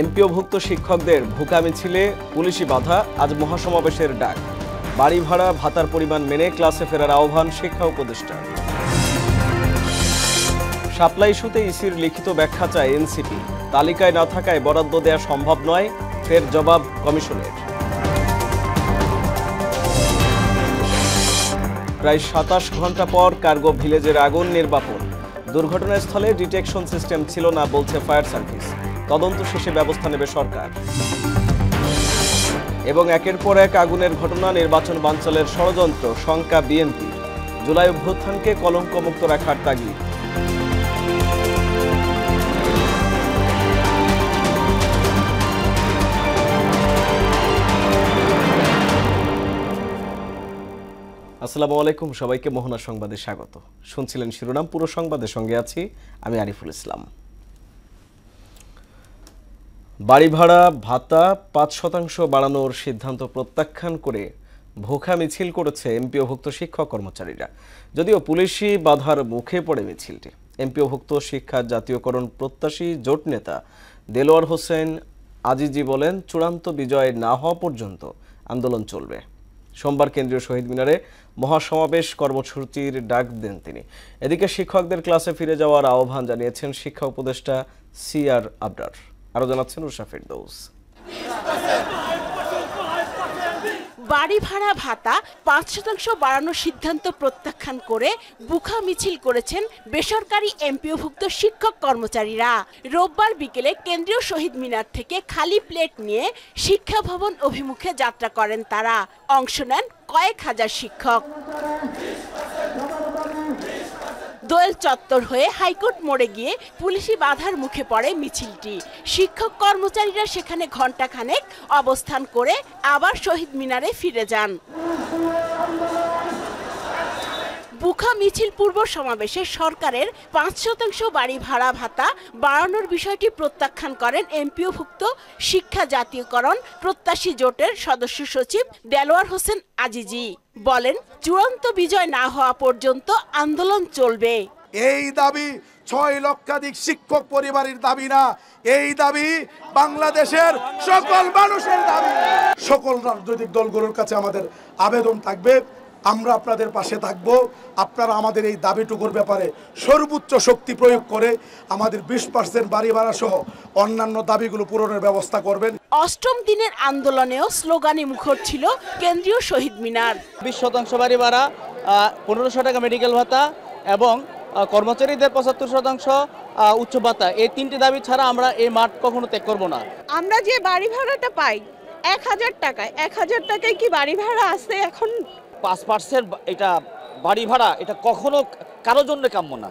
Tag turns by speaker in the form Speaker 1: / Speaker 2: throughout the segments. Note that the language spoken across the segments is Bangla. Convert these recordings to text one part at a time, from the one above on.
Speaker 1: এমপিওভুক্ত শিক্ষকদের ভুকা মিছিলে পুলিশি বাধা, আজ মহাসমাবেশের ডাক। বাড়ি ভাড়া ভাতার পরিমাণ মেনে ক্লাসে ফেরার আহ্বান শিক্ষা উপদেষ্টার। শাপলা ইস্যুতে ইসির লিখিত ব্যাখ্যা চায় এনসিপি। তালিকায় না থাকায় বরাদ্দ দেয়া সম্ভব নয়, ফের জবাব কমিশনের। প্রায় ২৭ ঘন্টা পর কার্গো ভিলেজের আগুন নির্বাপন। দুর্ঘটনাস্থলে ডিটেকশন সিস্টেম ছিল না বলছে ফায়ার সার্ভিস। তদন্ত শেষে ব্যবস্থা নেবে সরকার। এবং একের পর এক আগুনের ঘটনা, নির্বাচন বানচালের ষড়যন্ত্র, শঙ্কা বিএনপি। জুলাই অভ্যুত্থানকে কলঙ্কমুক্ত রাখার তাগিদ। আসসালামু আলাইকুম, সবাইকে মোহনা সংবাদে স্বাগত। শুনছিলেন শিরোনাম, পুরো সংবাদের সঙ্গে আছি আমি আরিফুল ইসলাম। বাড়ি ভাড়া ভাতা ৫% বাড়ানোর সিদ্ধান্ত প্রত্যাখ্যান করে ভুখা মিছিল করেছে এমপিওভুক্ত শিক্ষক কর্মচারীরা। যদিও পুলিশি বাধার মুখে পড়ে মিছিলটি। এমপিওভুক্ত শিক্ষা জাতীয়করণ প্রত্যাশী জোট নেতা দেলোয়ার হোসেন আজিজি বলেন, চূড়ান্ত বিজয় না হওয়া পর্যন্ত আন্দোলন চলবে। সোমবার কেন্দ্রীয় শহীদ মিনারে মহাসমাবেশ কর্মসূচির ডাক দেন তিনি। এদিকে শিক্ষকদের ক্লাসে ফিরে যাওয়ার আহ্বান জানিয়েছেন শিক্ষা উপদেষ্টা সিআর আবরার। আরো জানাচ্ছেন উষা ফেরদৌস।
Speaker 2: বাড়ি ভাড়া ভাতা ৫% বাড়ানোর সিদ্ধান্ত প্রত্যাখ্যান করে বুখা মিছিল করেছেন বেসরকারি এমপিওভুক্ত শিক্ষক কর্মচারীরা। রোববার বিকেলে কেন্দ্রীয় শহীদ মিনার থেকে খালি প্লেট নিয়ে শিক্ষা ভবন অভিমুখে যাত্রা করেন তারা। অংশ নেন কয়েক হাজার শিক্ষক। দোয়েল চত্বর হয়ে হাইকোর্ট মোড়ে গিয়ে পুলিশি বাধার মুখে পড়ে মিছিলটি। শিক্ষক কর্মচারীরা সেখানে ঘণ্টাখানেক অবস্থান করে আবার শহীদ মিনারে ফিরে যান। বুখা মিছিল পূর্ব সমাবেশে সরকারের ৫% বাড়ি ভাড়া ভাতা বাড়ানোর বিষয়টি প্রত্যাখ্যান করেন এমপিওভুক্ত শিক্ষা জাতীয়করণ প্রত্যাশী জোটের সদস্য সচিব দেলোয়ার হোসেন আজিজি। বলেন, চূড়ান্ত বিজয় না হওয়া পর্যন্ত আন্দোলন চলবে।
Speaker 3: এই দাবি ৬ লক্ষাধিক শিক্ষক পরিবারের দাবি না, এই দাবি বাংলাদেশের সকল মানুষের দাবি। সকল রাজনৈতিক দলগুলোর কাছে আমাদের আবেদন থাকবে, আমরা আপনাদের পাশে থাকব। আপনারা আমাদের এই দাবিটুকুর ব্যাপারে সর্বোচ্চ শক্তি প্রয়োগ করে আমাদের 20% বাড়ি ভাড়া সহ অন্যান্য দাবিগুলো পূরণের ব্যবস্থা করবেন।
Speaker 2: অষ্টম দিনের আন্দোলনেও স্লোগানে মুখর ছিল কেন্দ্রীয় শহীদ মিনার।
Speaker 4: 20% বাড়ি ভাড়া, 1500 টাকা মেডিকেল ভাতা এবং কর্মচারীদের 75% উচ্চ ভাতা, এই 3টি দাবি ছাড়া আমরা এই মাঠ কখনো ত্যাগ করব না।
Speaker 5: আমরা যে বাড়ি ভাড়াটা পাই 1000 টাকায়, 1000 টাকায় কি বাড়ি ভাড়া আছে? এখন
Speaker 4: 5% এটা বাড়ি ভাড়া, এটা কখনো কারোর জন্য কাম্য না।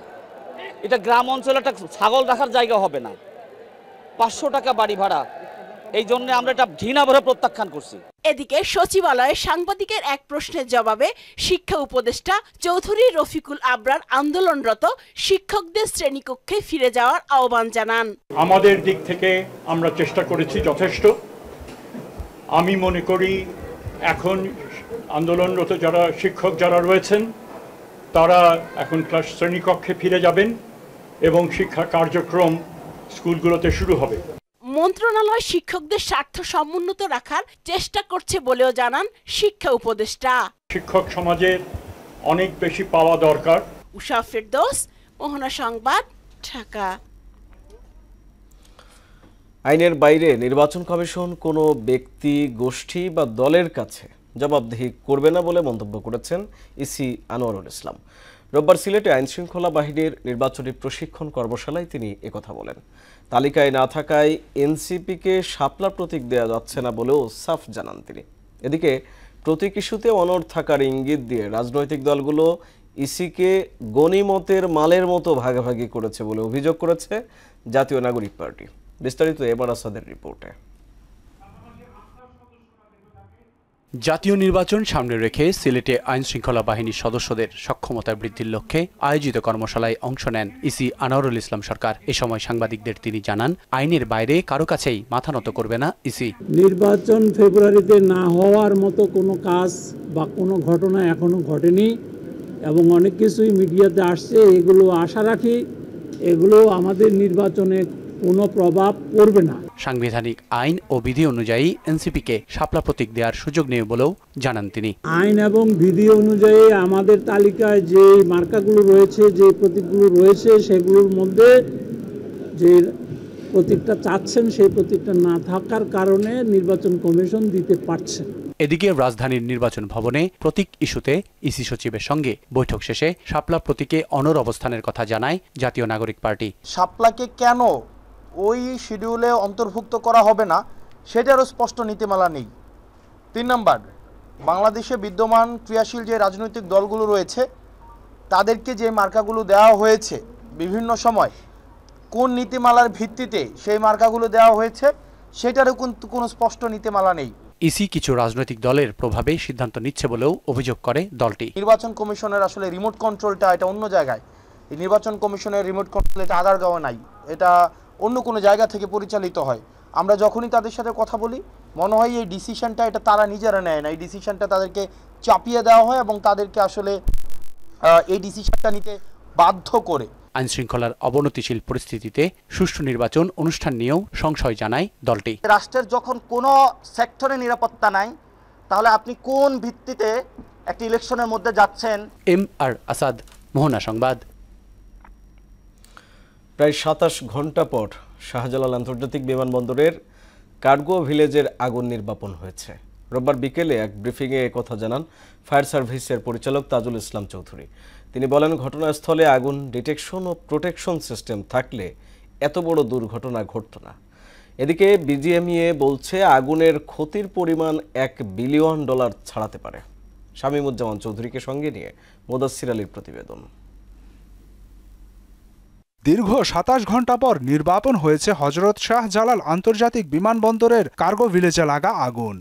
Speaker 4: এটা গ্রাম অঞ্চলে একটা ছাগল রাখার জায়গা হবে না। 500 টাকা বাড়ি ভাড়া, এই জন্য আমরা এটা ঘৃণাভরে প্রত্যাখ্যান করছি।
Speaker 2: এদিকে সচিবালয়ে সাংবাদিকের এক প্রশ্নের জবাবে শিক্ষা উপদেষ্টা চৌধুরী রফিকুল আবরার আন্দোলনরত শিক্ষকদের শ্রেণীকক্ষে ফিরে যাওয়ার আহ্বান জানান।
Speaker 6: আমাদের দিক থেকে আমরা চেষ্টা করেছি যথেষ্ট। আমি মনে করি এখন আন্দোলনরত যারা শিক্ষক যারা রয়েছেন তারা এখন ক্লাস শ্রেণীকক্ষে ফিরে যাবেন এবং শিক্ষা কার্যক্রম স্কুলগুলোতে শুরু হবে।
Speaker 2: মন্ত্রণালয় শিক্ষকদের স্বার্থ সমুন্নত রাখার চেষ্টা করছে বলেও জানান শিক্ষা উপদেষ্টা।
Speaker 6: শিক্ষক সমাজের অনেক বেশি পাওয়া দরকার।
Speaker 2: উষা ফেরদৌস, মোহনা সংবাদ, ঢাকা।
Speaker 1: আইনের বাইরে নির্বাচন কমিশন কোনো ব্যক্তি, গোষ্ঠী বা দলের কাছে জবাবদিহি করবে না বলে মন্তব্য করেছেন ইসি আনোয়ারুল ইসলাম। রোববার সিলেটে আইনশৃঙ্খলা বাহিনীর নির্বাচনী প্রশিক্ষণ কর্মশালায় তিনি একথা বলেন। তালিকায় না থাকায় এনসিপিকে শাপলা প্রতীক দেওয়া যাচ্ছে না বলেও সাফ জানান তিনি। এদিকে প্রতীক ইস্যুতে অনড় থাকার ইঙ্গিত দিয়ে রাজনৈতিক দলগুলো ইসিকে গনিমতের মালের মতো ভাগাভাগি করেছে বলে অভিযোগ করেছে জাতীয় নাগরিক পার্টি। বিস্তারিত এবার আসাদের রিপোর্টে।
Speaker 7: জাতীয় নির্বাচন সামনে রেখে সিলেটে আইনশৃঙ্খলা বাহিনীর সদস্যদের সক্ষমতা বৃদ্ধির লক্ষ্যে আয়োজিত কর্মশালায় অংশ নেন ইসি আনোয়ারুল ইসলাম সরকার। এ সময় সাংবাদিকদের তিনি জানান, আইনের বাইরে কারো কাছেই মাথা নত করবে না ইসি।
Speaker 8: নির্বাচন ফেব্রুয়ারিতে না হওয়ার মতো কোনো কাজ বা কোনো ঘটনা এখনো ঘটেনি এবং অনেক কিছুই মিডিয়াতে আসছে, এগুলো আশা রাখি এগুলো আমাদের নির্বাচনে কোনো প্রভাব পড়বে না।
Speaker 7: সাংবিধানিক আইন ও বিধি অনুযায়ী এনসিপিকে শাপলা প্রতীক দেওয়ার সুযোগ নেই বলেও জানান তিনি।
Speaker 8: আইন এবং বিধি অনুযায়ী আমাদের তালিকায় যে মার্কাগুলো রয়েছে, যে প্রতীকগুলো রয়েছে, সেগুলোর মধ্যে যে প্রতীকটা চাচ্ছেন সেই প্রতীকটা না থাকার কারণে নির্বাচন কমিশন দিতে পারছে।
Speaker 7: এদিকে রাজধানীর নির্বাচন ভবনে প্রতীক ইস্যুতে ইসি সচিবের সঙ্গে বৈঠক শেষে শাপলা প্রতীকে অনড় অবস্থানের কথা জানায় জাতীয় নাগরিক পার্টি।
Speaker 9: শাপলাকে কেন ওই শিডিউলে অন্তর্ভুক্ত করা হবে না সেটারও স্পষ্ট নীতিমালা নেই। 3 নম্বর, বাংলাদেশে বিদ্যমান ক্রিয়াশীল যে রাজনৈতিক দলগুলো রয়েছে তাদেরকে যে মার্কাগুলো দেওয়া হয়েছে বিভিন্ন সময় কোন নীতিমালার ভিত্তিতে সেই মার্কাগুলো দেওয়া হয়েছে সেটারও কিন্তু কোনো স্পষ্ট নীতিমালা নেই।
Speaker 7: ইসি কিছু রাজনৈতিক দলের প্রভাবে সিদ্ধান্ত নিচ্ছে বলেও অভিযোগ করে দলটি।
Speaker 9: নির্বাচন কমিশনের আসলে রিমোট কন্ট্রোলটা এটা অন্য জায়গায়। এই নির্বাচন কমিশনের রিমোট কন্ট্রোল এটা আগারগাঁওয়ে নাই, এটা অন্য কোনো জায়গা থেকে পরিচালিত হয়। আমরা যখনই তাদের সাথে কথা বলি মনে হয় এই ডিসিশনটা এটা তারা নিজেরা নেয় না, এই ডিসিশনটা তাদেরকে চাপিয়ে দেওয়া হয় এবং তাদেরকে আসলে এই ডিসিশনটা নিতে বাধ্য করে।
Speaker 7: আইনশৃঙ্খলার অবনতিশীল পরিস্থিতিতে সুষ্ঠু নির্বাচন অনুষ্ঠান নিয়েও সংশয় জানায় দলটি।
Speaker 9: রাষ্ট্রের যখন কোনো সেক্টরে নিরাপত্তা নাই তাহলে আপনি কোন ভিত্তিতে একটা ইলেকশনের মধ্যে যাচ্ছেন?
Speaker 7: আর আসাদ, মোহনা সংবাদ।
Speaker 1: প্রায় 27 ঘন্টা পর শাহজালাল আন্তর্জাতিক বিমানবন্দরের কার্গো ভিলেজের আগুন নির্বাপন হয়েছে। রোববার বিকেলে এক ব্রিফিংয়ে একথা জানান ফায়ার সার্ভিসের পরিচালক তাজুল ইসলাম চৌধুরী। তিনি বলেন, ঘটনাস্থলে আগুন ডিটেকশন ও প্রোটেকশন সিস্টেম থাকলে এত বড় দুর্ঘটনা ঘটত না। এদিকে বিজিএমইএ বলছে আগুনের ক্ষতির পরিমাণ $1 বিলিয়ন ছাড়াতে পারে। শামীমুজ্জামান চৌধুরীকে সঙ্গে নিয়ে মোদাসসির আলীর প্রতিবেদন।
Speaker 10: দীর্ঘ 27 ঘন্টা পর নির্বাপন হয়েছে হযরত শাহজালাল আন্তর্জাতিক বিমানবন্দরের কার্গো ভিলেজে লাগা আগুন।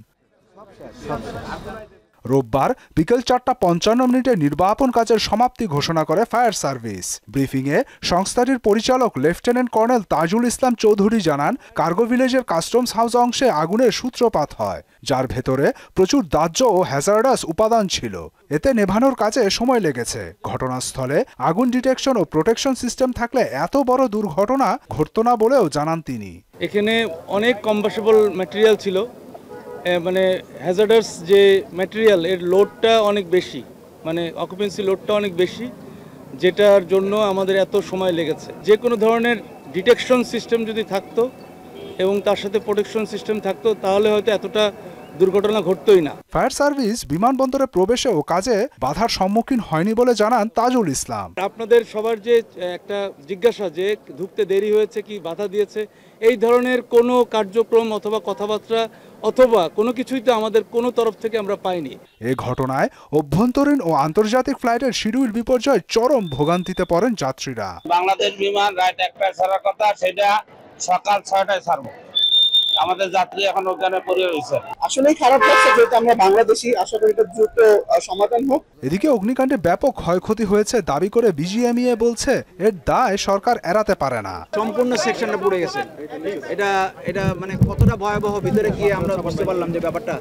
Speaker 10: রোববার বিকেল 4:55 নির্বাপন কাজের সমাপ্তি ঘোষণা করে ফায়ার সার্ভিস। ব্রিফিংয়ে সংস্থাটির পরিচালক লেফটেন্যান্ট কর্নেল তাজুল ইসলাম চৌধুরী জানান, কার্গো ভিলেজের কাস্টমস হাউস অংশে আগুনের সূত্রপাত হয়, যার ভেতরে প্রচুর দাহ্য ও হ্যাজার্ডাস উপাদান ছিল। এতে নেভানোর কাজে সময় লেগেছে। ঘটনাস্থলে আগুন ডিটেকশন ও প্রোটেকশন সিস্টেম থাকলে এত বড় দুর্ঘটনা ঘটত না বলেও জানান তিনি।
Speaker 11: এখানে অনেক কম্বাসেবল ম্যাটেরিয়াল ছিল, মানে হ্যাজার্ডাস যে ম্যাটেরিয়াল এর লোডটা অনেক বেশি, মানে অকুপেন্সি লোডটা অনেক বেশি, যেটার জন্য আমাদের এত সময় লেগেছে। যে কোনো ধরনের ডিটেকশন সিস্টেম যদি থাকতো এবং তার সাথে প্রোটেকশন সিস্টেম থাকতো তাহলে হয়তো এতটা দুর্ঘটনা ঘটতোই না।
Speaker 10: ফায়ার সার্ভিস বিমানবন্দরে প্রবেশে ও কাজে বাধার সম্মুখীন হয়নি বলে জানান তাজুল ইসলাম।
Speaker 11: আপনাদের সবার যে একটা জিজ্ঞাসা যে ঢুকতে দেরি হয়েছে কি বাধা দিয়েছে, এই ধরনের কোনো কার্যক্রম অথবা কথাবার্তা অথবা কোনো কিছুই তো আমাদের কোনো তরফ থেকে আমরা পাইনি।
Speaker 10: এই ঘটনায় অভ্যন্তরীণ ও আন্তর্জাতিক ফ্লাইটের শিডিউল বিপর্যয় চরম ভোগান্তিতে পড়েন যাত্রীরা।
Speaker 12: বাংলাদেশ বিমান রাত 1টায় ছাড়ার কথা, সেটা সকাল 6টায় ছাড়বো। আমাদের যাত্রী এখন ওখানে পড়ে রয়েছে।
Speaker 13: আসলে খারাপ লাগছে, যেহেতু আমরা বাংলাদেশি, আশা করি এটা দ্রুত সমাধান হোক।
Speaker 10: এদিকে অগ্নিকাণ্ডে ব্যাপক ক্ষয়ক্ষতি হয়েছে দাবি করে বিজিএমইএ বলছে এর দায় সরকার এড়াতে পারে না।
Speaker 14: সম্পূর্ণ সেকশনটা পুড়ে গেছে। এটা মানে কতটা ভয়াবহ, ভিতরে গিয়ে আমরা বুঝতে পারলাম যে ব্যাপারটা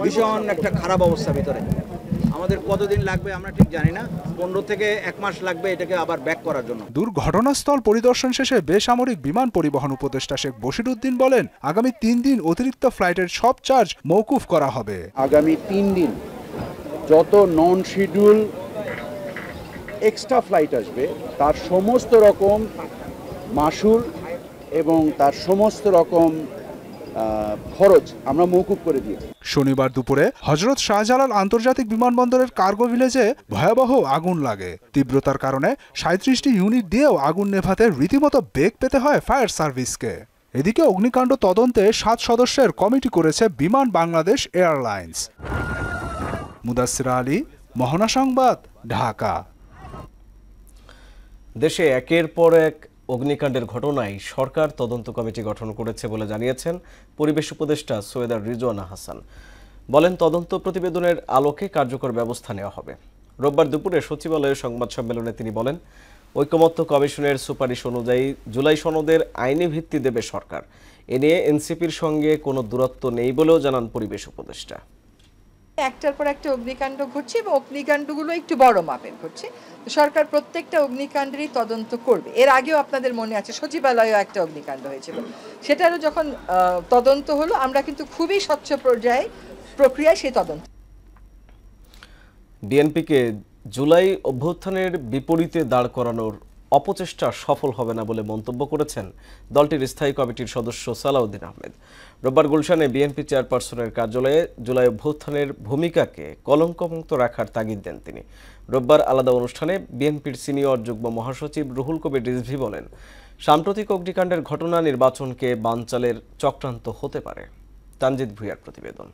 Speaker 14: ভীষণ একটা খারাপ অবস্থা। ভিতরে আমাদের কতদিন লাগবে আমরা ঠিক জানি না, 15 থেকে 1 মাস লাগবে এটাকে আবার ব্যাক করার জন্য।
Speaker 10: দুর্ঘটনাস্থল পরিদর্শন শেষে বেসামরিক বিমান পরিবহন উপদেষ্টা শেখ বশিরউদ্দিন বলেন, আগামী 3 দিন অতিরিক্ত ফ্লাইটের সব চার্জ মওকুফ করা হবে।
Speaker 15: আগামী 3 দিন যত নন শিডিউল এক্সট্রা ফ্লাইট আসবে তার সমস্ত রকম মাশুল এবং তার সমস্ত রকম খরচ আমরা মওকুফ করে দিয়েছি।
Speaker 10: শনিবার দুপুরে হযরত শাহজালাল আন্তর্জাতিক বিমানবন্দরের কার্গো ভিলেজে ভয়াবহ আগুন লাগে। তীব্রতার কারণে 37টি ইউনিট দিয়েও আগুন নেভাতে রীতিমতো বেগ পেতে হয় ফায়ার সার্ভিসকে। এদিকে অগ্নিকাণ্ড তদন্তে 7 সদস্যের কমিটি করেছে বিমান বাংলাদেশ এয়ারলাইন্স। মুদাসসির আলী, মোহনা সংবাদ, ঢাকা।
Speaker 1: দেশে একের পর এক অগ্নিকাণ্ডের ঘটনায় সরকার তদন্ত কমিটি গঠন করেছে বলে জানিয়েছেন পরিবেশ উপদেষ্টা সৈয়দা রিজওয়ানা হাসান। বলেন, তদন্ত প্রতিবেদনের আলোকে কার্যকর ব্যবস্থা নেওয়া হবে। রোববার দুপুরে সচিবালয়ের সংবাদ সম্মেলনে তিনি বলেন, ঐকমত্য কমিশনের সুপারিশ অনুযায়ী জুলাই সনদের আইনি ভিত্তি দেবে সরকার। এ নিয়ে এনসিপির সঙ্গে কোনো দূরত্ব নেই বলেও জানান পরিবেশ উপদেষ্টা।
Speaker 16: একটার পর একটা অগ্নিকাণ্ড ঘটছে এবং অগ্নিকাণ্ডগুলো একটু বড় মাপের ঘটছে। সরকার প্রত্যেকটা অগ্নিকাণ্ডেরই তদন্ত করবে। এর আগেও আপনাদের মনে আছে সচিবালয়েও একটা অগ্নিকাণ্ড হয়েছিল, সেটারও যখন তদন্ত হলো আমরা কিন্তু খুবই স্বচ্ছ প্রক্রিয়ায় সেই তদন্ত।
Speaker 1: বিএনপিকে জুলাই অভ্যুত্থানের বিপরীতে দাঁড় করানোর অপচেষ্টা সফল হবে না বলে মন্তব্য করেছেন দলটির স্থায়ী কমিটির সদস্য সালাউদ্দিন আহমেদ। রোববার গুলশানে বিএনপি চেয়ারপারসনের কার্যালয়ে জুলাই অভ্যুত্থানের ভূমিকাকে কলঙ্কমুক্ত রাখার তাগিদ দেন তিনি। রোববার আলাদা অনুষ্ঠানে বিএনপির সিনিয়র যুগ্ম মহাসচিব রুহুল কবির রিজভী বলেন, সাম্প্রতিক অগ্নিকাণ্ডের ঘটনা নির্বাচনকে বানচালের চক্রান্ত হতে পারে। তানজিদ ভুঁইয়ার প্রতিবেদন।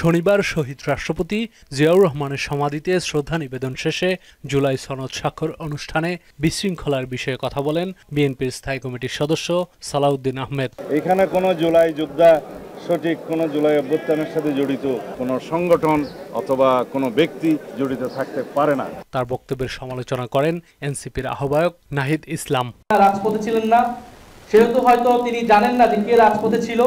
Speaker 7: শনিবার শহীদ রাষ্ট্রপতি জিয়াউর রহমানের সমাধিতে শ্রদ্ধা নিবেদন শেষে জুলাই সনদ স্বাক্ষর অনুষ্ঠানে বিশৃঙ্খলার বিষয়ে কথা বলেন বিএনপির স্থায়ী কমিটির সদস্য সালাউদ্দিন আহমেদ।
Speaker 17: এখানে কোনো জুলাই যোদ্ধা সঠিক কোনো জুলাই অভ্যুত্থানের সাথে জড়িত কোনো সংগঠন অথবা কোনো ব্যক্তি জড়িত থাকতে পারে না।
Speaker 7: তার বক্তব্যের সমালোচনা করেন এনসিপির আহ্বায়ক নাহিদ ইসলাম।
Speaker 18: রাজপথে ছিলেন না, সেহেতু হয়তো তিনি জানেন না যে কে রাজপথে ছিল।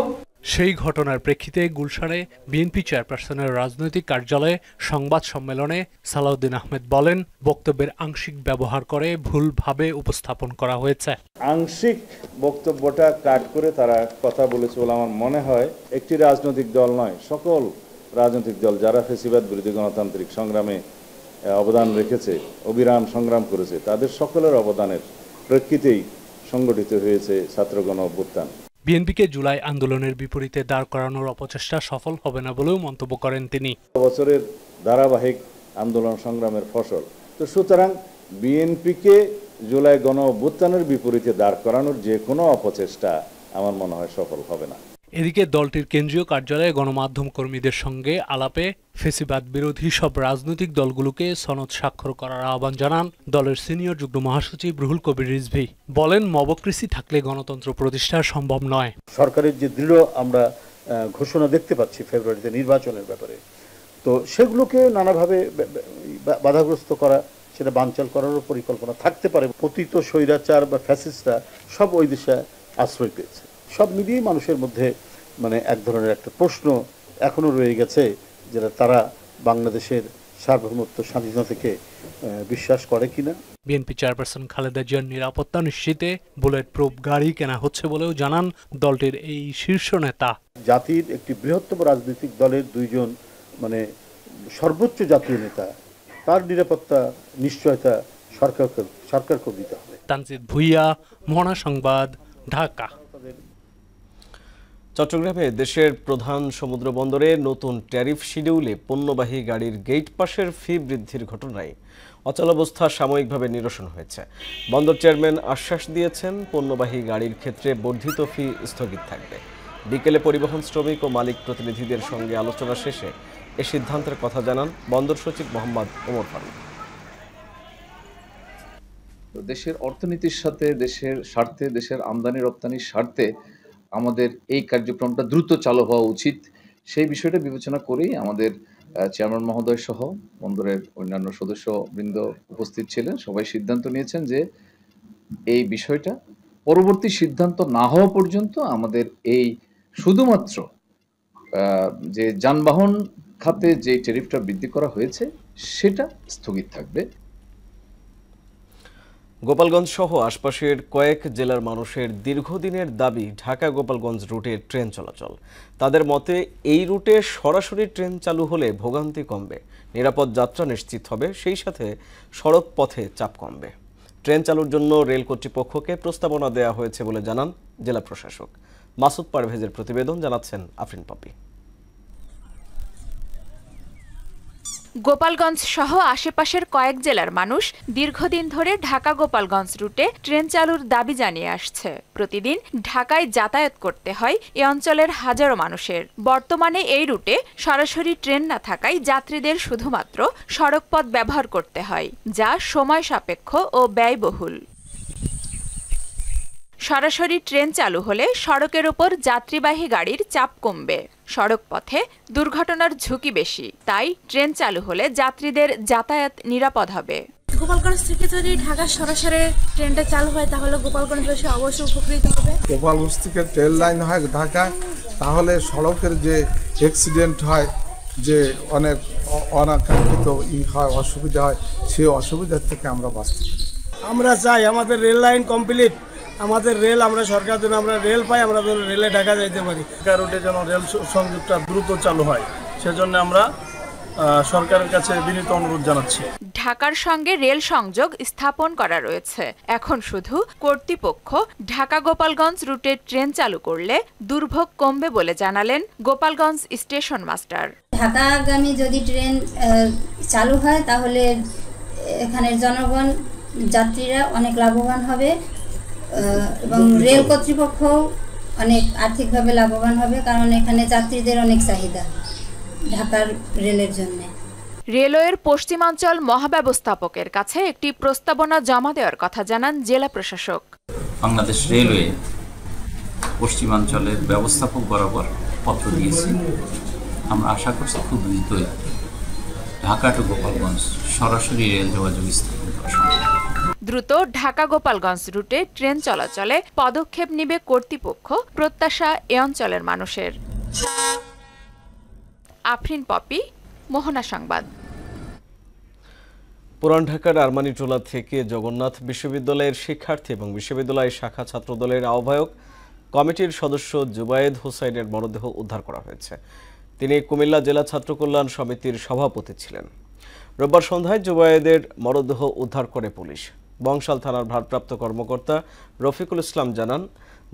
Speaker 7: সেই ঘটনার প্রেক্ষিতে গুলশানে বিএনপি চেয়ারপারসনের রাজনৈতিক কার্যালয়ে সংবাদ সম্মেলনে সালাউদ্দিন আহমেদ বলেন, বক্তব্যের আংশিক ব্যবহার করে ভুলভাবে উপস্থাপন করা হয়েছে।
Speaker 17: আংশিক বক্তব্যটা কাট করে তারা কথা বলেছে বলে আমার মনে হয়। একটি রাজনৈতিক দল নয়, সকল রাজনৈতিক দল যারা ফ্যাসিবাদ বিরোধী গণতান্ত্রিক সংগ্রামে অবদান রেখেছে, অবিরাম সংগ্রাম করেছে, তাদের সকলের অবদানের প্রেক্ষিতেই সংগঠিত হয়েছে ছাত্র গণ অভ্যুত্থান।
Speaker 7: বিএনপিকে জুলাই আন্দোলনের বিপরীতে দাঁড় করানোর অপচেষ্টা সফল হবে না বলেও মন্তব্য করেন তিনি।
Speaker 17: বছরের ধারাবাহিক আন্দোলন সংগ্রামের ফসল, তো সুতরাং বিএনপিকে জুলাই গণ অভ্যুত্থানের বিপরীতে দাঁড় করানোর যে কোনো অপচেষ্টা আমার মনে হয় সফল হবে না।
Speaker 7: এদিকে দলটির কেন্দ্রীয় কার্যালয়ে গণমাধ্যম কর্মীদের সঙ্গে আলাপে ফেসিবাদ বিরোধী সব রাজনৈতিক দলগুলোকে সনদ স্বাক্ষর করার আহ্বান জানান দলের সিনিয়র যুগ্ম মহাসচিব রুহুল কবির রিজভী। বলেন, মবক্রেসি থাকলে গণতন্ত্র প্রতিষ্ঠা সম্ভব নয়।
Speaker 19: সরকারের যে দৃঢ় আমরা ঘোষণা দেখতে পাচ্ছি ফেব্রুয়ারিতে নির্বাচনের ব্যাপারে, তো সেগুলোকে নানাভাবে বাধাগ্রস্ত করা, সেটা বানচাল করারও পরিকল্পনা থাকতে পারে। পতিত স্বৈরাচার বা ফ্যাসিস্টরা সব ওই দেশে আশ্রয় পেয়েছে। সব মিলিয়ে মানুষের মধ্যে মানে এক ধরনের একটা প্রশ্ন এখনো রয়ে গেছে, যেটা তারা বাংলাদেশের সার্বভৌমত্ব স্বাধীনতা থেকে বিশ্বাস করে কিনা।
Speaker 7: বিএনপি চেয়ারপারসন খালেদা জিয়ার নিরাপত্তা নিশ্চিতে বুলেট প্রুফ গাড়ি কেনা হচ্ছে বলেও জানান দলটির এই শীর্ষ নেতা।
Speaker 19: জাতির একটি বৃহত্তম রাজনৈতিক দলের দুইজন মানে সর্বোচ্চ জাতীয় নেতা, তার নিরাপত্তা নিশ্চয়তা সরকারকে দিতে হবে।
Speaker 7: তানজিদ ভুঁইয়া, মহানা সংবাদ, ঢাকা।
Speaker 1: চট্টগ্রামে দেশের প্রধান সমুদ্র বন্দরে নতুন ট্যারিফ শিডিউলে পণ্যবাহী গাড়ির গেট পাসের ফি বৃদ্ধির ঘটনায় অচলাবস্থা সাময়িকভাবে নিরসন হয়েছে। বন্দর চেয়ারম্যান আশ্বাস দিয়েছেন, পণ্যবাহী গাড়ির ক্ষেত্রে বর্ধিত ফি স্থগিত থাকবে। বিকেলে পরিবহন শ্রমিক ও মালিক প্রতিনিধিদের সঙ্গে আলোচনা শেষে এ সিদ্ধান্তের কথা জানান বন্দর সচিব মোহাম্মদ ওমর ফারুক।
Speaker 20: দেশের অর্থনীতির সাথে, দেশের স্বার্থে, দেশের আমদানি রপ্তানির স্বার্থে আমাদের এই কার্যক্রমটা দ্রুত চালু হওয়া উচিত। সেই বিষয়টা বিবেচনা করেই আমাদের চেয়ারম্যান মহোদয় সহ বন্দরের অন্যান্য সদস্যবৃন্দ উপস্থিত ছিলেন। সবাই সিদ্ধান্ত নিয়েছেন যে এই বিষয়টা পরবর্তী সিদ্ধান্ত না হওয়া পর্যন্ত আমাদের এই শুধুমাত্র যে যানবাহন খাতে যে ট্যারিফটা বৃদ্ধি করা হয়েছে সেটা স্থগিত থাকবে।
Speaker 1: গোপালগঞ্জ সহ আশপাশের কয়েক জেলার মানুষের দীর্ঘদিনের দাবি ঢাকা গোপালগঞ্জ রুটে ট্রেন চলাচল। তাদের মতে এই রুটে সরাসরি ট্রেন চালু হলে ভোগান্তি কমবে, নিরাপদ যাত্রা নিশ্চিত হবে, সেই সাথে সড়ক পথে চাপ কমবে। ট্রেন চালুর জন্য রেল কর্তৃপক্ষকে প্রস্তাবনা দেওয়া হয়েছে বলে জানান জেলা প্রশাসক। মাসুদ পারভেজের প্রতিবেদন, জানাচ্ছেন আফরিন পপি।
Speaker 21: গোপালগঞ্জ সহ আশেপাশের কয়েক জেলার মানুষ দীর্ঘদিন ধরে ঢাকা গোপালগঞ্জ রুটে ট্রেন চালুর দাবি জানিয়ে আসছে। প্রতিদিন ঢাকায় যাতায়াত করতে হয় এ অঞ্চলের হাজারো মানুষের। বর্তমানে এই রুটে সরাসরি ট্রেন না থাকায় যাত্রীদের শুধুমাত্র সড়কপথ ব্যবহার করতে হয়, যা সময় সাপেক্ষ ও ব্যয়বহুল। সরাসরি ট্রেন চালু হলে সড়কের ওপর যাত্রীবাহী গাড়ির চাপ কমবে, সড়ক পথে দুর্ঘটনার ঝুঁকি বেশি। তাই ট্রেন চালু হলে যাত্রীদের যাতায়াত নিরাপদ হবে।
Speaker 22: গোপালগঞ্জ থেকে যদি ঢাকা সরাসরি ট্রেনটা চালু হয় তাহলে গোপালগঞ্জবাসী অবশ্যই উপকৃত হবে।
Speaker 23: গোপালগঞ্জ থেকে ট্রেন লাইন হয় ঢাকা,
Speaker 3: তাহলে সড়কের যে অ্যাক্সিডেন্ট হয়, যে অনেক অনাকাঙ্ক্ষিত হয়, অসুবিধা হয়, সেই অসুবিধার থেকে আমরা বাঁচতে পারি।
Speaker 5: আমরা চাই আমাদের রেল লাইন কমপ্লিট, আমাদের রেল আমরা সরকার যেন আমরা রেল পাই, আমরা যেন রেলে ঢাকা যাইতে পারি। রুটে যেন রেল সংযোগটা দ্রুত চালু হয়, সেজন্য আমরা সরকারের কাছে বিনীত অনুরোধ জানাচ্ছি।
Speaker 21: ঢাকার সঙ্গে রেল সংযোগ স্থাপন করা রয়েছে, এখন শুধু কর্তৃপক্ষ ঢাকা গোপালগঞ্জ রুটে ট্রেন চালু করলে দুর্ভোগ কমবে বলে জানালেন গোপালগঞ্জ স্টেশন মাস্টার।
Speaker 23: ঢাকাগামী যদি ট্রেন চালু হয় তাহলে এখানের জনগণ, যাত্রীরা অনেক লাভবান হবে এবং রেল কর্তৃপক্ষ অনেক আর্থিকভাবে লাভবান হবে, কারণ এখানে যাত্রীদের অনেক চাহিদা ঢাকার রেলের জন্য।
Speaker 21: রেলওয়ের পশ্চিমাঞ্চল মহাব্যবস্থাপকের কাছে একটি প্রস্তাবনা জমা দেওয়ার কথা জানান জেলা প্রশাসক।
Speaker 24: বাংলাদেশ রেলওয়ে পশ্চিমাঞ্চলের ব্যবস্থাপক বরাবর পত্র দিয়েছি। আমরা আশা করছি খুব দ্রুতই ঢাকা টু গোপালগঞ্জ সরাসরি রেল যোগাযোগ স্থাপন করা সম্ভব।
Speaker 21: দ্রুত ঢাকা গোপালগঞ্জ রুটে ট্রেন চলাচলে পদক্ষেপ নেবে কর্তৃপক্ষ, প্রত্যাশা এ অঞ্চলের মানুষের। আফরিন পপি, মোহনা সংবাদ।
Speaker 1: পুরান ঢাকার আরমানিটোলা থেকে জগন্নাথ বিশ্ববিদ্যালয়ের শিক্ষার্থী এবং বিশ্ববিদ্যালয় শাখা ছাত্রদলের আহ্বায়ক কমিটির সদস্য জুবায়েদ হোসাইনের মরদেহ উদ্ধার করা হয়েছে। তিনি কুমিল্লা জেলা ছাত্র কল্যাণ সমিতির সভাপতি ছিলেন। রোববার সন্ধ্যায় জুবায়েদের মরদেহ উদ্ধার করে পুলিশ। বংশাল থানার ভারপ্রাপ্ত কর্মকর্তা রফিকুল ইসলাম জানান,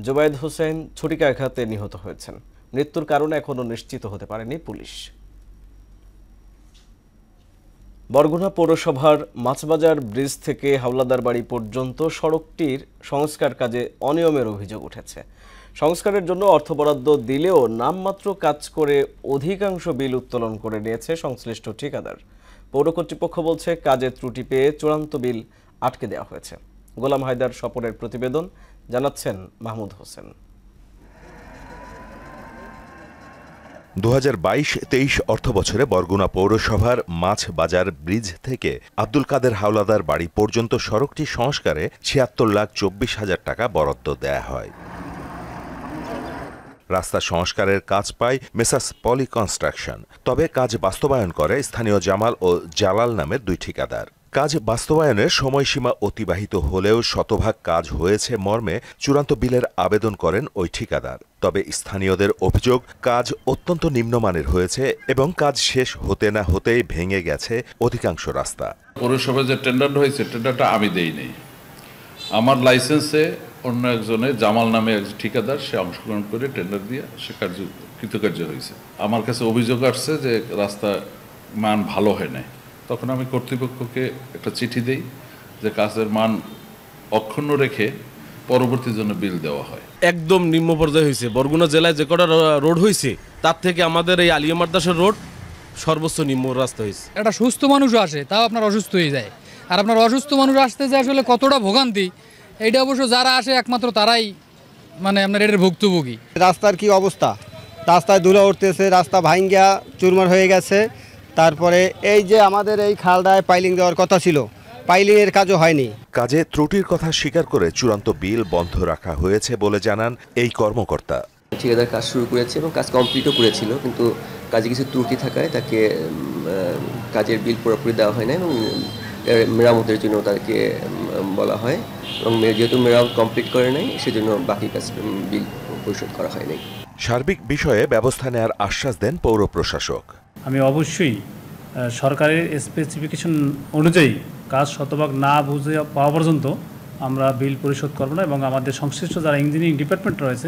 Speaker 1: জুবায়েদ হোসেন ছুরিকাঘাতে নিহত হয়েছেন। মৃত্যুর কারণ এখনও নিশ্চিত হতে পারেনি পুলিশ। বরগুনা পৌরসভার মাছবাজার ব্রিজ থেকে হাওলাদার বাড়ি পর্যন্ত সড়কটির সংস্কার কাজে অনিয়মের অভিযোগ উঠেছে। সংস্কারের জন্য অর্থ বরাদ্দ দিলেও নামমাত্র কাজ করে অধিকাংশ বিল উত্তোলন করে নিয়েছে সংশ্লিষ্ট ঠিকাদার। পৌর কর্তৃপক্ষ বলছে কাজে ত্রুটি পেয়ে চূড়ান্ত বিল আটকে দেওয়া হয়েছে। গোলাম হায়দার স্বপনের প্রতিবেদন, জানাচ্ছেন মাহমুদ হোসেন।
Speaker 25: 2022-23 অর্থবছরে বরগুনা পৌরসভার মাছবাজার ব্রিজ থেকে আব্দুল কাদের হাওলাদার বাড়ি পর্যন্ত সড়কটি সংস্কারে ৭৬,২৪,০০০ টাকা বরাদ্দ দেয়া হয়। রাস্তা সংস্কারের কাজ পায় মেসার্স পলি কনস্ট্রাকশন। তবে কাজ বাস্তবায়ন করে স্থানীয় জামাল ও জালাল নামের দুই ঠিকাদার। কাজ বাস্তবায়নের সময়সীমা অতিবাহিত হলেও শতভাগ কাজ হয়েছে মর্মে চূড়ান্ত বিলের আবেদন করেন ওই ঠিকাদার। তবে স্থানীয়দের অভিযোগ কাজ অত্যন্ত নিম্নমানের হয়েছে এবং কাজ শেষ হতে না হতেই ভেঙে গেছে অধিকাংশ রাস্তা।
Speaker 26: পৌরসভায় যে টেন্ডারটা হয়েছে, টেন্ডারটা আমি দেইনি। আমার লাইসেন্সে অন্য একজনের জামাল নামে এক ঠিকাদার সে অংশগ্রহণ করে টেন্ডার দিয়ে সে কৃতকার্য হয়েছে। আমার কাছে অভিযোগ আসছে যে রাস্তা মান ভালো হয় নাই। তখন আমি কর্তৃপক্ষকে একটা চিঠি দেই যে কাজের মান অক্ষুণ্ণ রেখে পরবর্তী জন্য বিল দেওয়া হয়।
Speaker 27: একদম নিম্ন পর্যায়ে হয়েছে। বরগুনা জেলায় যে কটা রোড হয়েছে তার থেকে আমাদের এই আলিয়া মাদ্রাসার রোড সর্বোচ্চ নিম্ন রাস্তা হয়েছে।
Speaker 28: একটা সুস্থ মানুষ আসে, তাও আপনার অসুস্থ হয়ে যায়। আর আপনার অসুস্থ মানুষ আসতে যে আসলে কতটা ভোগান্তি, এইটা অবশ্য যারা আসে একমাত্র তারাই মানে আপনার এটার ভুক্তভোগী।
Speaker 29: রাস্তার কি অবস্থা, রাস্তায় ধুলো উঠতেছে, রাস্তা ভাঙ্গা চুরমার হয়ে গেছে। তারপরে এই যে আমাদের এই খালটায় পাইলিং দেওয়ার কথা ছিল, পাইলিং এর কাজও হয়নি।
Speaker 25: কাজে ত্রুটির কথা স্বীকার করে চূড়ান্ত বিল বন্ধ রাখা হয়েছে বলে জানান এই কর্মকর্তা।
Speaker 30: ঠিকাদার কাজ শুরু করেছে এবং কাজ কমপ্লিটও করেছিল, কিন্তু কাজে কিছু ত্রুটি থাকায় তাকে কাজের বিল পুরোপুরি দেওয়া হয় না এবং মেরামতের জন্য তাকে বলা হয় এবং যেহেতু মেরামত কমপ্লিট করে নাই সেজন্য বাকি কাজ বিল পরিশোধ করা হয় নাই।
Speaker 25: সার্বিক বিষয়ে ব্যবস্থা নেওয়ার আশ্বাস দেন পৌর প্রশাসক।
Speaker 31: আমি অবশ্যই সরকারের স্পেসিফিকেশন অনুযায়ী কাজ শতভাগ না বুঝে পাওয়া পর্যন্ত আমরা বিল পরিশোধ করব না এবং আমাদের সংশ্লিষ্ট যারা ইঞ্জিনিয়ারিং ডিপার্টমেন্ট রয়েছে,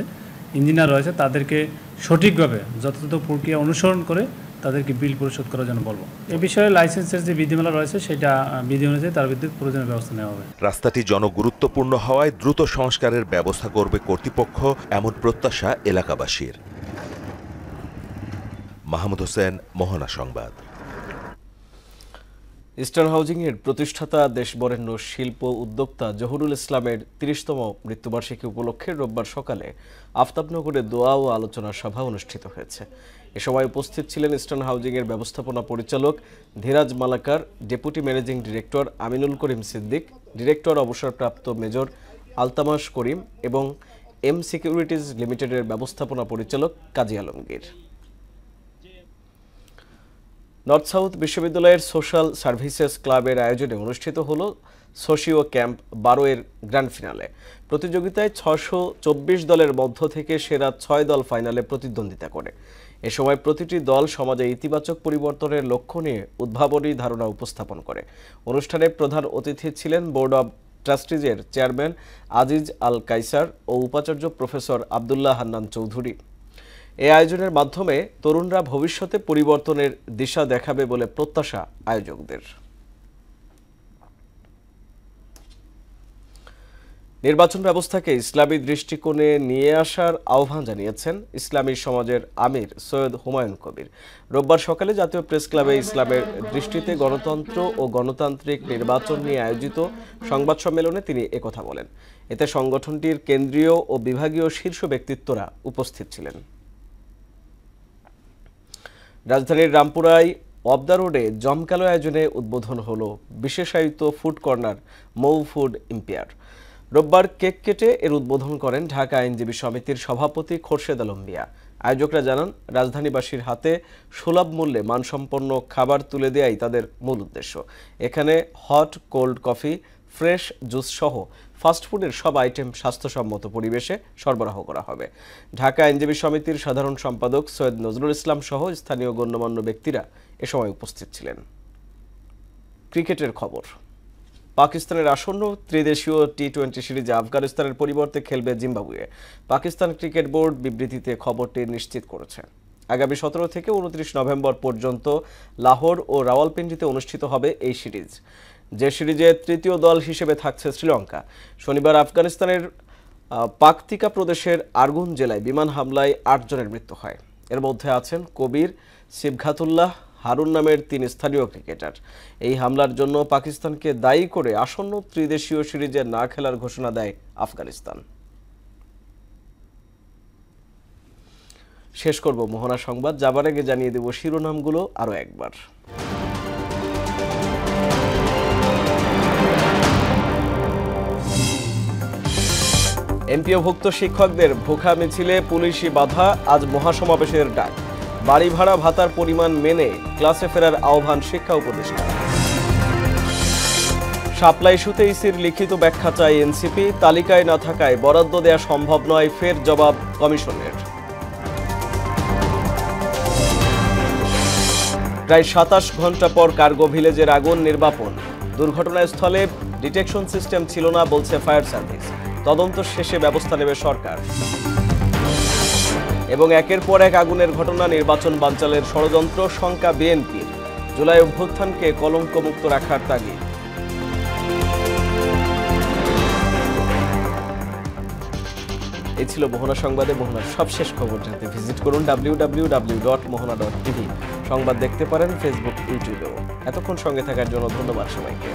Speaker 31: ইঞ্জিনিয়ার রয়েছে, তাদেরকে সঠিকভাবে যথাযথ প্রক্রিয়া অনুসরণ করে তাদেরকে বিল পরিশোধ করার জন্য বলবো। এ বিষয়ে লাইসেন্সের যে বিধিমালা রয়েছে সেটা বিধি অনুযায়ী তার বিরুদ্ধে প্রয়োজনীয় ব্যবস্থা নেওয়া হবে।
Speaker 25: রাস্তাটি জনগুরুত্বপূর্ণ হওয়ায় দ্রুত সংস্কারের ব্যবস্থা করবে কর্তৃপক্ষ, এমন প্রত্যাশা এলাকাবাসীর। মাহমুদ হোসেন, মোহনা সংবাদ।
Speaker 1: ইস্টার্ন হাউজিং এর প্রতিষ্ঠাতা দেশবরেণ্য শিল্প উদ্যোক্তা জহুরুল ইসলামের ৩০তম মৃত্যুবার্ষিকী উপলক্ষে রোববার সকালে আফতাবনগরে দোয়া ও আলোচনা সভা অনুষ্ঠিত হয়েছে। এ সময় উপস্থিত ছিলেন ইস্টার্ন হাউজিং এর ব্যবস্থাপনা পরিচালক Dhiraj Malakar, deputy managing director Aminul Karim Siddique, director অবসরপ্রাপ্ত মেজর আলতামাস করিম এবং এম সিকিউরিটিজ লিমিটেডের ব্যবস্থাপনা পরিচালক কাজী আলমগীর। নর্থ সাউথ বিশ্ববিদ্যালয়ের সোশ্যাল সার্ভিসেস ক্লাবের আয়োজনে অনুষ্ঠিত হল সোশিও ক্যাম্প 12 এর গ্র্যান্ড ফিনালে। প্রতিযোগিতায় 624 দলের মধ্য থেকে সেরা 6 দল ফাইনালে প্রতিদ্বন্দ্বিতা করে। এ সময় প্রতিটি দল সমাজে ইতিবাচক পরিবর্তনের লক্ষ্য নিয়ে উদ্ভাবনী ধারণা উপস্থাপন করে। অনুষ্ঠানে প্রধান অতিথি ছিলেন বোর্ড অব ট্রাস্টিজের চেয়ারম্যান আজিজ আল কাইসার ও উপাচার্য প্রফেসর আব্দুল্লাহ হান্নান চৌধুরী। এই আয়োজনের মাধ্যমে তরুণরা ভবিষ্যতে পরিবর্তনের দিশা দেখাবে বলে প্রত্যাশা আয়োজকদের। নির্বাচন ব্যবস্থাকে ইসলামী দৃষ্টিকোণে নিয়ে আসার আহ্বান জানিয়েছেন ইসলামী সমাজের আমির সৈয়দ হুমায়ুন কবির। রোববার সকালে জাতীয় প্রেস ক্লাবে ইসলামের দৃষ্টিতে গণতন্ত্র ও গণতান্ত্রিক নির্বাচন নিয়ে আয়োজিত সংবাদ সম্মেলনে তিনি একথা বলেন। এতে সংগঠনটির কেন্দ্রীয় ও বিভাগীয় শীর্ষ ব্যক্তিত্বরা উপস্থিত ছিলেন। রাজধানীর রামপুরায় অবদা রোডে জমকালো আয়োজনে উদ্বোধন হল বিশেষায়িত ফুড কর্নার মৌ ফুড ইম্পিয়ার। রোববার কেক কেটে এর উদ্বোধন করেন ঢাকা আইনজীবী সমিতির সভাপতি খোরশেদ আলম মিয়া। আয়োজকরা জানান, রাজধানীবাসীর হাতে সুলভ মূল্যে মানসম্পন্ন খাবার তুলে দেওয়াই তাদের মূল উদ্দেশ্য। এখানে hot cold coffee, fresh juice সহ ফাস্টফুডের সব আইটেম স্বাস্থ্যসম্মত পরিবেশে সরবরাহ করা হবে। ঢাকা আইনজীবী সমিতির সাধারণ সম্পাদক সৈয়দ নজরুল ইসলাম সহ স্থানীয় গণ্যমান্য ব্যক্তিরা এ সময় উপস্থিত ছিলেন। ক্রিকেটের খবর। পাকিস্তানের আসন্ন ত্রিদেশীয় টি-20 সিরিজে আফগানিস্তানের পরিবর্তে খেলবে জিম্বাবুয়ে। পাকিস্তান ক্রিকেট বোর্ড বিবৃতিতে খবরটি নিশ্চিত করেছে। আগামী 17 থেকে 29 নভেম্বর পর্যন্ত লাহোর ও রাওয়ালপিন্ডিতে অনুষ্ঠিত হবে এই সিরিজ, যে সিরিজে তৃতীয় দল হিসেবে থাকছে শ্রীলঙ্কা। শনিবার আফগানিস্তানের পাকতিকা প্রদেশের আরগুন জেলায় বিমান হামলায় 8 জনের মৃত্যু হয়। এর মধ্যে আছেন কবির, সিবঘাতুল্লাহ, হারুন নামের 3 স্থানীয় ক্রিকেটার। এই হামলার জন্য পাকিস্তানকে দায়ী করে আসন্ন ত্রিদেশীয় সিরিজে না খেলার ঘোষণা দেয় আফগানিস্তান। শেষ করব মোহনা সংবাদ, যাবার আগে জানিয়ে দেব শিরোনামগুলো আরও একবার। এমপিওভুক্ত শিক্ষকদের ভুখা মিছিলে পুলিশি বাধা, আজ মহাসমাবেশের ডাক। বাড়ি ভাড়া ভাতার পরিমাণ মেনে ক্লাসে ফেরার আহ্বান শিক্ষা উপদেষ্টা। শাপলা ইস্যুতে ইসির লিখিত ব্যাখ্যা চাই এনসিপি, তালিকায় না থাকায় বরাদ্দ দেয়া সম্ভব নয়, ফের জবাব কমিশনের। প্রায় 27 ঘন্টা পর কার্গো ভিলেজের আগুন নির্বাপন। দুর্ঘটনাস্থলে ডিটেকশন সিস্টেম ছিল না বলছে ফায়ার সার্ভিস, তদন্ত শেষে ব্যবস্থা নেবে সরকার। এবং একের পর এক আগুনের ঘটনা, নির্বাচন বানচালের ষড়যন্ত্র, শঙ্কা বিএনপির। জুলাই অভ্যুত্থানকে কলঙ্কমুক্ত রাখার তাগিদ। এই ছিল মোহনা সংবাদে। মোহনার সবশেষ খবর জানতে ভিজিট করুন www.mohana.tv। সংবাদ দেখতে পারেন ফেসবুক, ইউটিউবেও। এতক্ষণ সঙ্গে থাকার জন্য ধন্যবাদ সবাইকে।